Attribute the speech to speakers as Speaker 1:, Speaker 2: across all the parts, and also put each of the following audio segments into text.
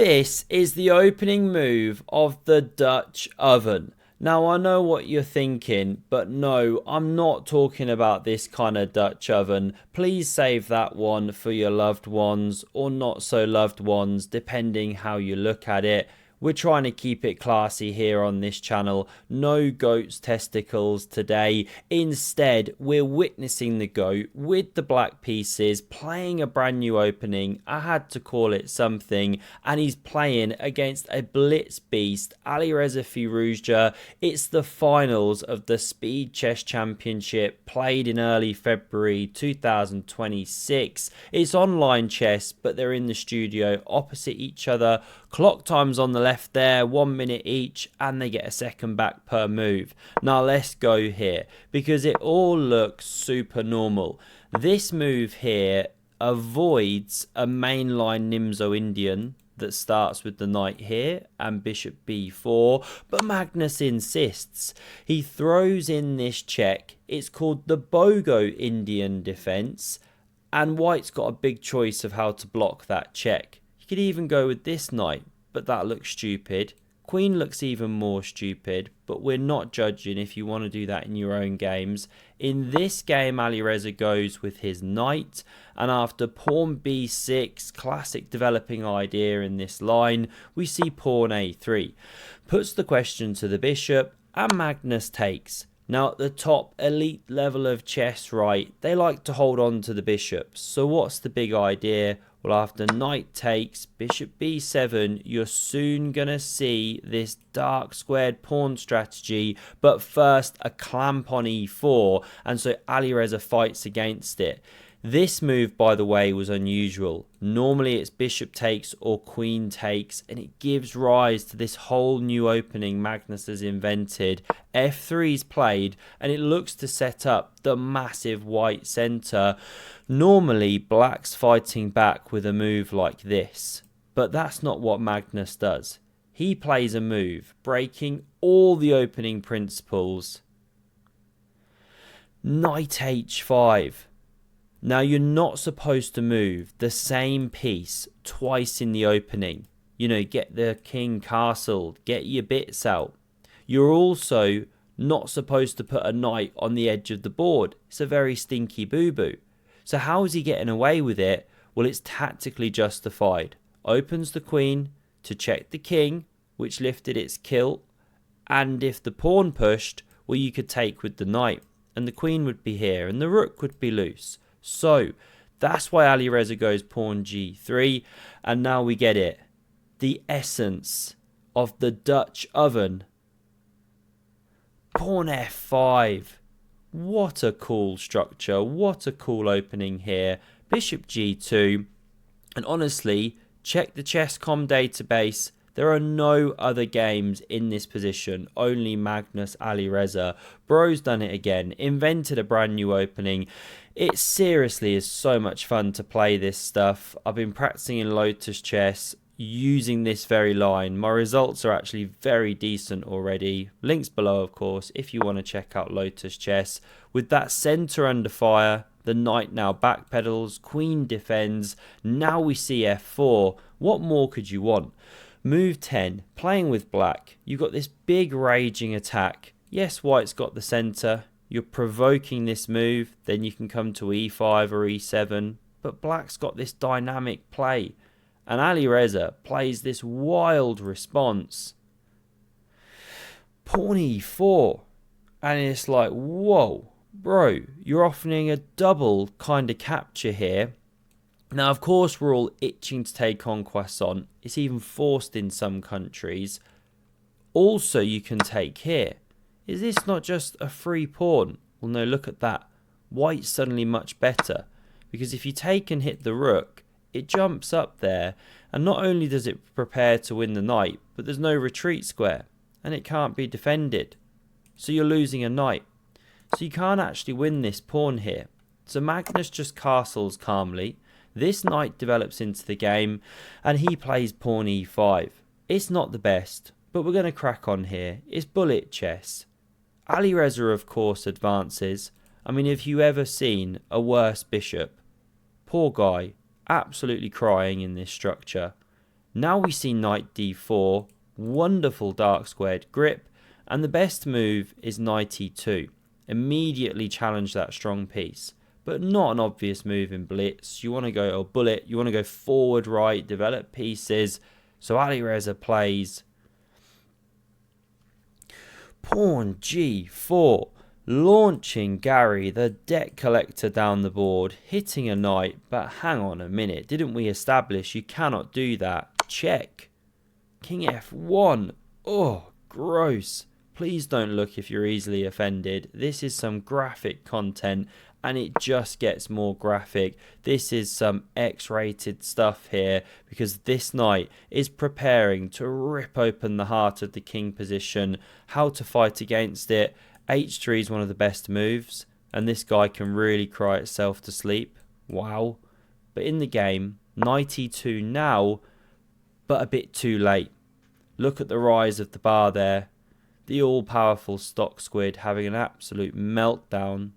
Speaker 1: This is the opening move of the Dutch oven. Now I know what you're thinking, but no, I'm not talking about this kind of Dutch oven. Please save that one for your loved ones or not so loved ones, depending how you look at it. We're trying to keep it classy here on this channel. No goat's testicles today. Instead, we're witnessing the goat with the black pieces playing a brand new opening. I had to call it something. And he's playing against a blitz beast, Alireza Firouzja. It's the finals of the Speed Chess Championship played in early February 2026. It's online chess, but they're in the studio opposite each other. Clock times on the left there, 1 minute each, and they get a second back per move. Now let's go here, because it all looks super normal. This move here avoids a mainline Nimzo Indian that starts with the knight here and bishop b4, but Magnus insists. He throws in this check. It's called the Bogo Indian defense, and white's got a big choice of how to block that check. You could even go with this knight, but that looks stupid. Queen looks even more stupid, but we're not judging if you want to do that in your own games. In this game, Alireza goes with his knight, and after pawn b6, classic developing idea in this line, we see pawn a3. Puts the question to the bishop, and Magnus takes. Now at the top elite level of chess, right, they like to hold on to the bishops. So what's the big idea? Well, after knight takes, bishop b7, you're soon going to see this dark squared pawn strategy, but first a clamp on e4, and so Alireza fights against it. This move, by the way, was unusual. Normally it's bishop takes or queen takes, and it gives rise to this whole new opening Magnus has invented. f3 is played, and it looks to set up the massive white centre. Normally black's fighting back with a move like this, but that's not what Magnus does. He plays a move breaking all the opening principles. Knight h5. Now you're not supposed to move the same piece twice in the opening. You know, get the king castled, get your bits out. You're also not supposed to put a knight on the edge of the board. It's a very stinky boo-boo. So how is he getting away with it? Well, it's tactically justified. Opens the queen to check the king, which lifted its kilt. And if the pawn pushed, well, you could take with the knight. And the queen would be here, and the rook would be loose. So that's why Alireza goes pawn g3, and now we get it. The essence of the Dutch oven. Pawn f5. What a cool structure. What a cool opening here. Bishop g2. And honestly, check the Chess.com database. There are no other games in this position, only Magnus Alireza. Bro's done it again, invented a brand new opening. It seriously is so much fun to play this stuff. I've been practicing in Lotus Chess using this very line. My results are actually very decent already. Links below, of course, if you want to check out Lotus Chess. With that centre under fire, the knight now backpedals, queen defends. Now we see f4. What more could you want? Move 10, playing with black. You've got this big raging attack. Yes, white's got the centre. You're provoking this move. Then you can come to e5 or e7. But black's got this dynamic play. And Alireza plays this wild response. Pawn e4. And it's like, whoa, bro, you're offering a double kind of capture here. Now, of course, we're all itching to take on croissant. It's even forced in some countries. Also, you can take here. Is this not just a free pawn? Well, no, look at that. White's suddenly much better. Because if you take and hit the rook, it jumps up there. And not only does it prepare to win the knight, but there's no retreat square. And it can't be defended. So you're losing a knight. So you can't actually win this pawn here. So Magnus just castles calmly. This knight develops into the game, and he plays pawn e5. It's not the best, but we're going to crack on here. It's bullet chess. Alireza, of course, advances. I mean, have you ever seen a worse bishop? Poor guy, absolutely crying in this structure. Now we see knight d4, wonderful dark squared grip, and the best move is knight e2. Immediately challenge that strong piece, but not an obvious move in blitz. You want to go, or bullet, you want to go forward right, develop pieces. So Alireza plays pawn g4, launching Gary, the debt collector, down the board, hitting a knight. But hang on a minute, didn't we establish you cannot do that? Check. King f1. Oh, gross. Please don't look if you're easily offended. This is some graphic content, and it just gets more graphic. This is some X-rated stuff here, because this knight is preparing to rip open the heart of the king position. How to fight against it? h3 is one of the best moves, and this guy can really cry itself to sleep. Wow. But in the game, knight e2 now, but a bit too late. Look at the rise of the bar there. The all-powerful stock squid having an absolute meltdown.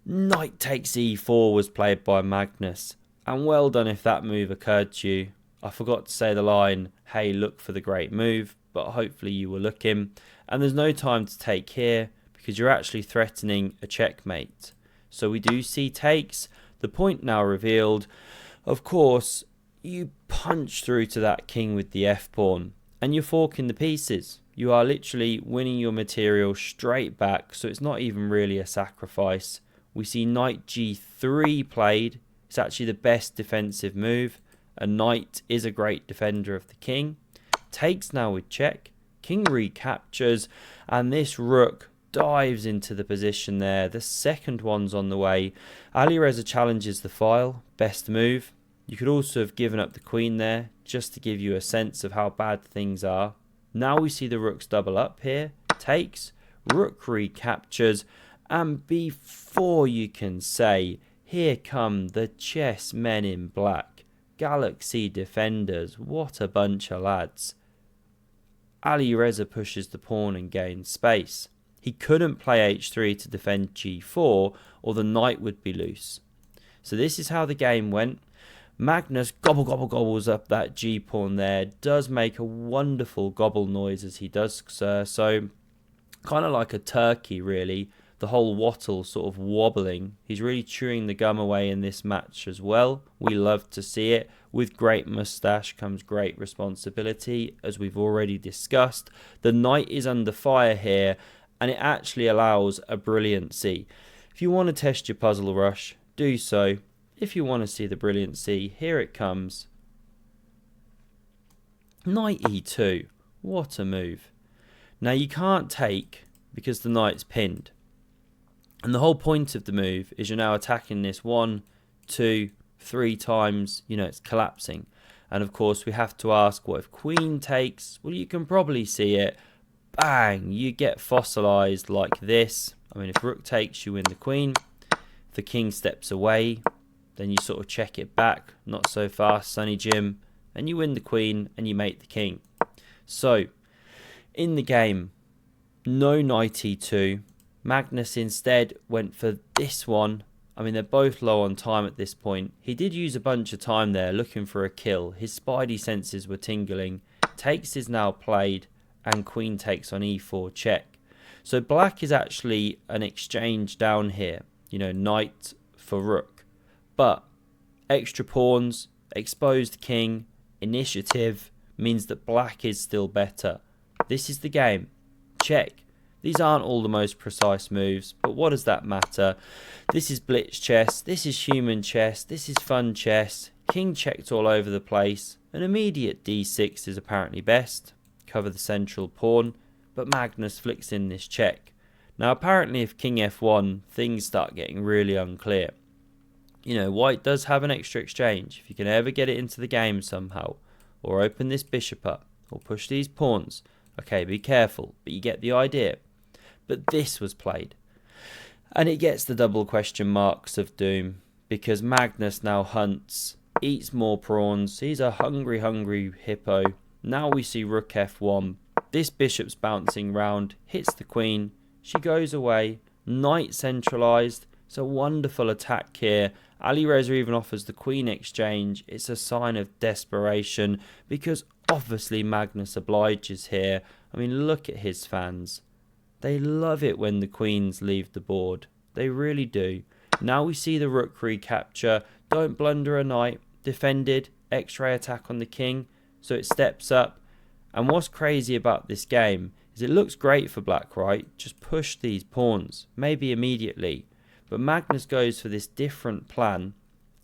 Speaker 1: Knight takes e4 was played by Magnus, and well done if that move occurred to you. I forgot to say the line, hey, look for the great move, but hopefully you were looking. And there's no time to take here, because you're actually threatening a checkmate. So we do see takes. The point now revealed. Of course, you punch through to that king with the f-pawn, and you're forking the pieces. You are literally winning your material straight back, so it's not even really a sacrifice. We see knight g3 played. It's actually the best defensive move. A knight is a great defender of the king. Takes now with check. King recaptures, and this rook dives into the position there. The second one's on the way. Alireza challenges the file. Best move. You could also have given up the queen there, just to give you a sense of how bad things are. Now we see the rooks double up here. Takes. Rook recaptures. And before you can say, here come the chess men in black. Galaxy defenders. What a bunch of lads. Alireza pushes the pawn and gains space. He couldn't play h3 to defend g4, or the knight would be loose. So this is how the game went. Magnus gobbles up that g-pawn there. Does make a wonderful gobble noise as he does so. Kind of like a turkey, really. The whole wattle sort of wobbling. He's really chewing the gum away in this match as well. We love to see it. With great moustache comes great responsibility, as we've already discussed. The knight is under fire here, and it actually allows a brilliancy. If you want to test your puzzle rush, do so. If you want to see the brilliancy, here it comes. Knight e2. What a move. Now you can't take because the knight's pinned. And the whole point of the move is you're now attacking this 1, 2, 3 times. You know, it's collapsing. And of course we have to ask, what if queen takes? Well, you can probably see it. Bang! You get fossilized like this. I mean, if rook takes, you win the queen. If the king steps away, then you sort of check it back. Not so fast, Sonny Jim. And you win the queen and you mate the king. So, in the game, no knight e2. Magnus instead went for this one. I mean, they're both low on time at this point. He did use a bunch of time there looking for a kill. His spidey senses were tingling. Takes is now played, and queen takes on e4 check. So black is actually an exchange down here. You know, knight for rook. But extra pawns, exposed king, initiative means that black is still better. This is the game. Check. These aren't all the most precise moves, but what does that matter? This is blitz chess, this is human chess, this is fun chess. King checked all over the place. An immediate d6 is apparently best. Cover the central pawn, but Magnus flicks in this check. Now apparently if king f1, things start getting really unclear. You know, white does have an extra exchange. If you can ever get it into the game somehow, or open this bishop up, or push these pawns, okay, be careful, but you get the idea. But this was played. And it gets the double question marks of doom, because Magnus now hunts, eats more prawns. He's a hungry, hungry hippo. Now we see rook f1. This bishop's bouncing round, hits the queen. She goes away. Knight centralized. It's a wonderful attack here. Alireza even offers the queen exchange. It's a sign of desperation because obviously Magnus obliges here. I mean, look at his fans. They love it when the queens leave the board. They really do. Now we see the rook recapture. Don't blunder a knight. Defended. X-ray attack on the king. So it steps up. And what's crazy about this game is it looks great for black, right? Just push these pawns. Maybe immediately. But Magnus goes for this different plan.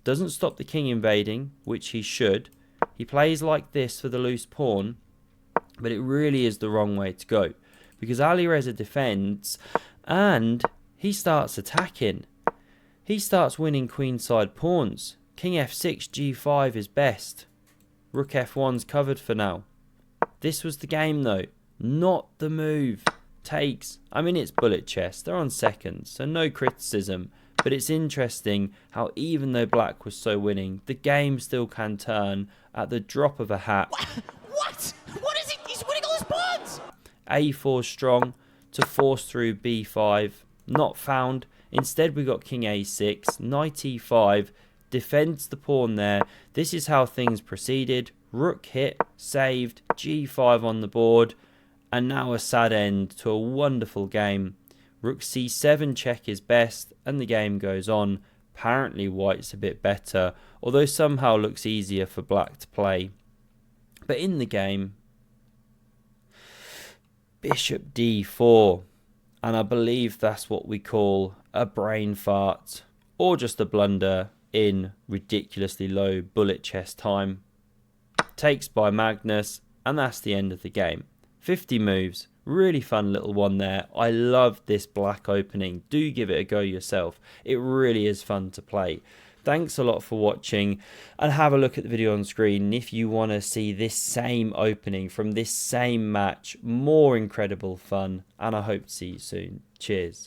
Speaker 1: Doesn't stop the king invading, which he should. He plays like this for the loose pawn. But it really is the wrong way to go. Because Alireza defends and he starts attacking. He starts winning queenside pawns. King f6, g5 is best. Rook f1's covered for now. This was the game though, not the move. Takes. I mean, it's bullet chess. They're on seconds, so no criticism. But it's interesting how even though black was so winning, the game still can turn at the drop of a hat.
Speaker 2: What? What is it? He's winning all his pawns!
Speaker 1: a4 strong to force through b5. Not found. Instead, we got king a6, knight e5, defends the pawn there. This is how things proceeded. Rook hit, saved, g5 on the board. And now a sad end to a wonderful game. Rook c7 check is best, and the game goes on. Apparently white's a bit better, although somehow looks easier for black to play. But in the game, bishop d4. And I believe that's what we call a brain fart, or just a blunder in ridiculously low bullet chess time. Takes by Magnus, and that's the end of the game. 50 moves, really fun little one there. I love this black opening. Do give it a go yourself. It really is fun to play. Thanks a lot for watching, and have a look at the video on screen if you want to see this same opening from this same match. More incredible fun, and I hope to see you soon. Cheers.